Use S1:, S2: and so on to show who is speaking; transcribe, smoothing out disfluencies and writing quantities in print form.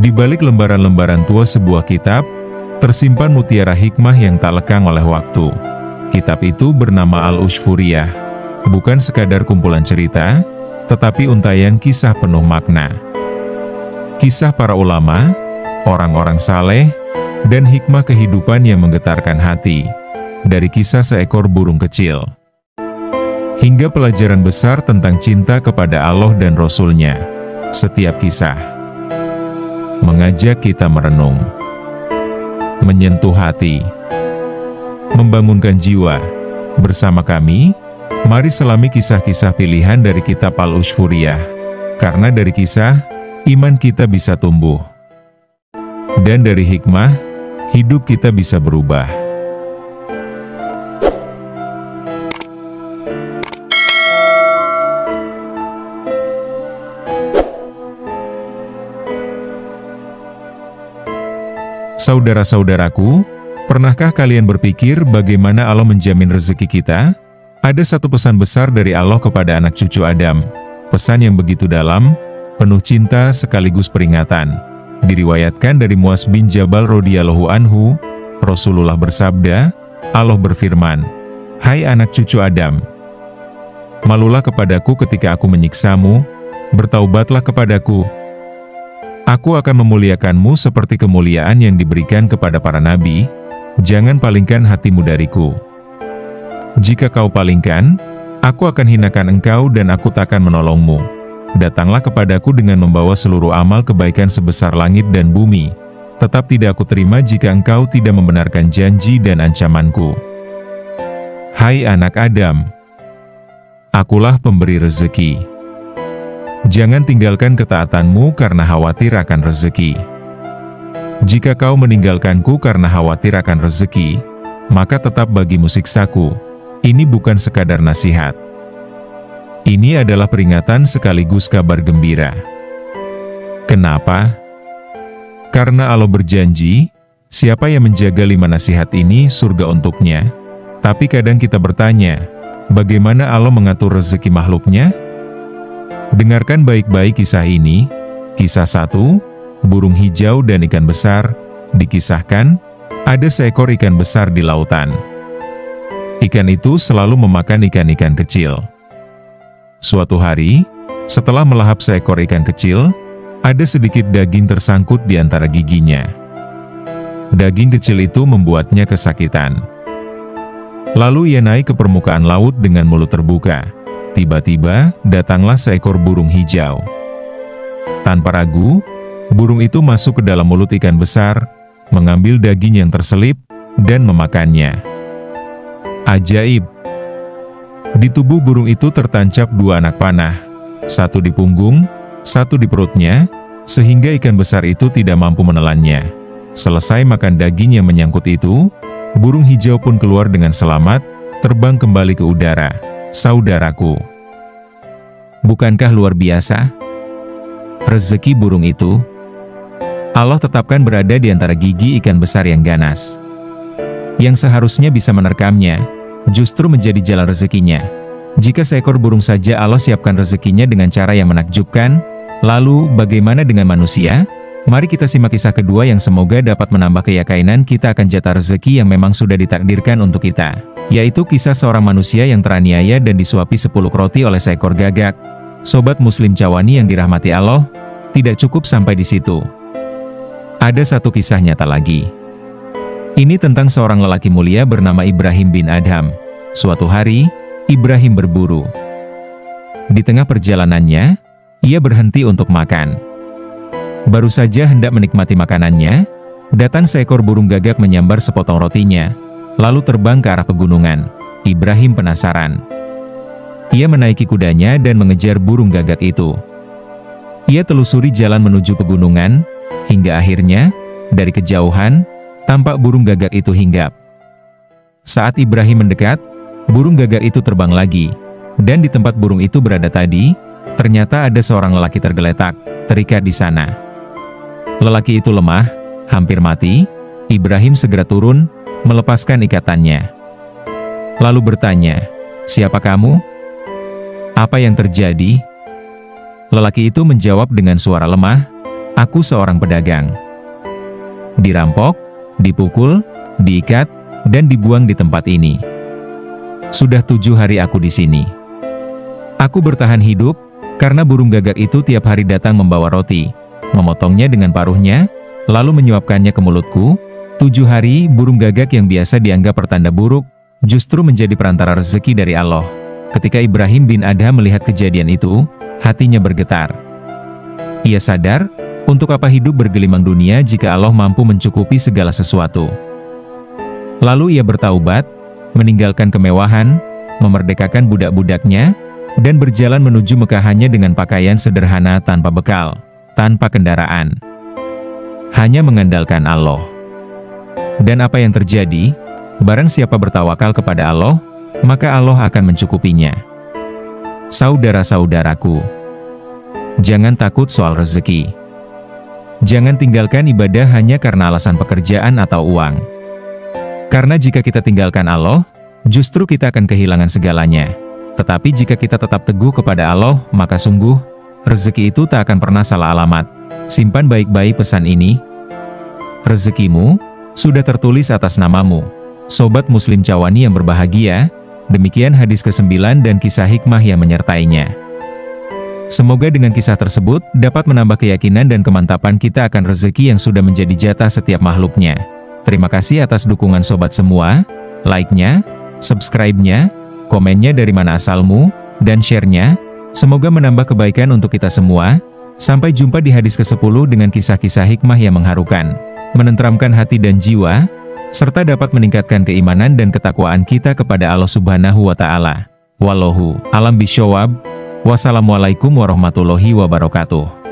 S1: Di balik lembaran-lembaran tua sebuah kitab, tersimpan mutiara hikmah yang tak lekang oleh waktu. Kitab itu bernama Al-Ushfuriyah, bukan sekadar kumpulan cerita, tetapi untayan kisah penuh makna. Kisah para ulama, orang-orang saleh, dan hikmah kehidupan yang menggetarkan hati. Dari kisah seekor burung kecil, hingga pelajaran besar tentang cinta kepada Allah dan Rasul-Nya. Setiap kisah mengajak kita merenung, menyentuh hati, membangunkan jiwa. Bersama kami, mari selami kisah-kisah pilihan dari kitab Al-Ushfuriyah. Karena dari kisah, iman kita bisa tumbuh. Dan dari hikmah, hidup kita bisa berubah. Saudara-saudaraku, pernahkah kalian berpikir bagaimana Allah menjamin rezeki kita? Ada satu pesan besar dari Allah kepada anak cucu Adam. Pesan yang begitu dalam, penuh cinta sekaligus peringatan. Diriwayatkan dari Muaz bin Jabal radhiyallahu anhu, Rasulullah bersabda, Allah berfirman, "Hai anak cucu Adam, malulah kepadaku ketika aku menyiksamu, bertaubatlah kepadaku. Aku akan memuliakanmu seperti kemuliaan yang diberikan kepada para nabi. Jangan palingkan hatimu dariku. Jika kau palingkan, aku akan hinakan engkau dan aku takkan menolongmu. Datanglah kepadaku dengan membawa seluruh amal kebaikan sebesar langit dan bumi. Tetap tidak aku terima jika engkau tidak membenarkan janji dan ancamanku. Hai anak Adam, akulah pemberi rezeki. Jangan tinggalkan ketaatanmu karena khawatir akan rezeki. Jika kau meninggalkanku karena khawatir akan rezeki, maka tetap bagimu siksaku." Ini bukan sekadar nasihat. Ini adalah peringatan sekaligus kabar gembira. Kenapa? Karena Allah berjanji, siapa yang menjaga 5 nasihat ini surga untuknya. Tapi kadang kita bertanya, bagaimana Allah mengatur rezeki makhluknya? Dengarkan baik-baik kisah ini. Kisah 1, burung hijau dan ikan besar. Dikisahkan, ada seekor ikan besar di lautan. Ikan itu selalu memakan ikan-ikan kecil. Suatu hari, setelah melahap seekor ikan kecil, ada sedikit daging tersangkut di antara giginya. Daging kecil itu membuatnya kesakitan. Lalu ia naik ke permukaan laut dengan mulut terbuka. Tiba-tiba, datanglah seekor burung hijau. Tanpa ragu, burung itu masuk ke dalam mulut ikan besar, mengambil daging yang terselip, dan memakannya. Ajaib! Di tubuh burung itu tertancap 2 anak panah, satu di punggung, satu di perutnya, sehingga ikan besar itu tidak mampu menelannya. Selesai makan daging yang menyangkut itu, burung hijau pun keluar dengan selamat, terbang kembali ke udara. Saudaraku, bukankah luar biasa? Rezeki burung itu, Allah tetapkan berada di antara gigi ikan besar yang ganas. Yang seharusnya bisa menerkamnya, justru menjadi jalan rezekinya. Jika seekor burung saja Allah siapkan rezekinya dengan cara yang menakjubkan, lalu bagaimana dengan manusia? Mari kita simak kisah kedua yang semoga dapat menambah keyakinan kita akan jatah rezeki yang memang sudah ditakdirkan untuk kita. Yaitu kisah seorang manusia yang teraniaya dan disuapi 10 roti oleh seekor gagak. Sobat Muslim Cawani yang dirahmati Allah, tidak cukup sampai di situ. Ada satu kisah nyata lagi. Ini tentang seorang lelaki mulia bernama Ibrahim bin Adham. Suatu hari, Ibrahim berburu. Di tengah perjalanannya, ia berhenti untuk makan. Baru saja hendak menikmati makanannya, datang seekor burung gagak menyambar sepotong rotinya, lalu terbang ke arah pegunungan. Ibrahim penasaran. Ia menaiki kudanya dan mengejar burung gagak itu. Ia telusuri jalan menuju pegunungan, hingga akhirnya, dari kejauhan, tampak burung gagak itu hinggap. Saat Ibrahim mendekat, burung gagak itu terbang lagi, dan di tempat burung itu berada tadi, ternyata ada seorang lelaki tergeletak, terikat di sana. Lelaki itu lemah, hampir mati. Ibrahim segera turun, melepaskan ikatannya. Lalu bertanya, "Siapa kamu? Apa yang terjadi?" Lelaki itu menjawab dengan suara lemah, Aku seorang pedagang. Dirampok, dipukul, diikat, dan dibuang di tempat ini. Sudah 7 hari aku di sini. Aku bertahan hidup, karena burung gagak itu tiap hari datang membawa roti, memotongnya dengan paruhnya, lalu menyuapkannya ke mulutku. 7 hari, burung gagak yang biasa dianggap pertanda buruk, justru menjadi perantara rezeki dari Allah. Ketika Ibrahim bin Adham melihat kejadian itu, hatinya bergetar. Ia sadar, untuk apa hidup bergelimang dunia jika Allah mampu mencukupi segala sesuatu. Lalu ia bertaubat, meninggalkan kemewahan, memerdekakan budak-budaknya, dan berjalan menuju Mekah hanya dengan pakaian sederhana tanpa bekal, tanpa kendaraan. Hanya mengandalkan Allah. Dan apa yang terjadi? Barang siapa bertawakal kepada Allah, maka Allah akan mencukupinya. Saudara-saudaraku, jangan takut soal rezeki. Jangan tinggalkan ibadah hanya karena alasan pekerjaan atau uang. Karena jika kita tinggalkan Allah, justru kita akan kehilangan segalanya. Tetapi jika kita tetap teguh kepada Allah, maka sungguh, rezeki itu tak akan pernah salah alamat. Simpan baik-baik pesan ini. Rezekimu sudah tertulis atas namamu. Sobat Muslim Cawani yang berbahagia, demikian hadis ke-9 dan kisah hikmah yang menyertainya. Semoga dengan kisah tersebut, dapat menambah keyakinan dan kemantapan kita akan rezeki yang sudah menjadi jatah setiap makhluknya. Terima kasih atas dukungan sobat semua, like-nya, subscribe-nya, komennya dari mana asalmu, dan share-nya. Semoga menambah kebaikan untuk kita semua. Sampai jumpa di hadis ke-10 dengan kisah-kisah hikmah yang mengharukan, menenteramkan hati dan jiwa, serta dapat meningkatkan keimanan dan ketakwaan kita kepada Allah Subhanahu wa Ta'ala. Wallahu a'lam bishawab. Wassalamualaikum warahmatullahi wabarakatuh.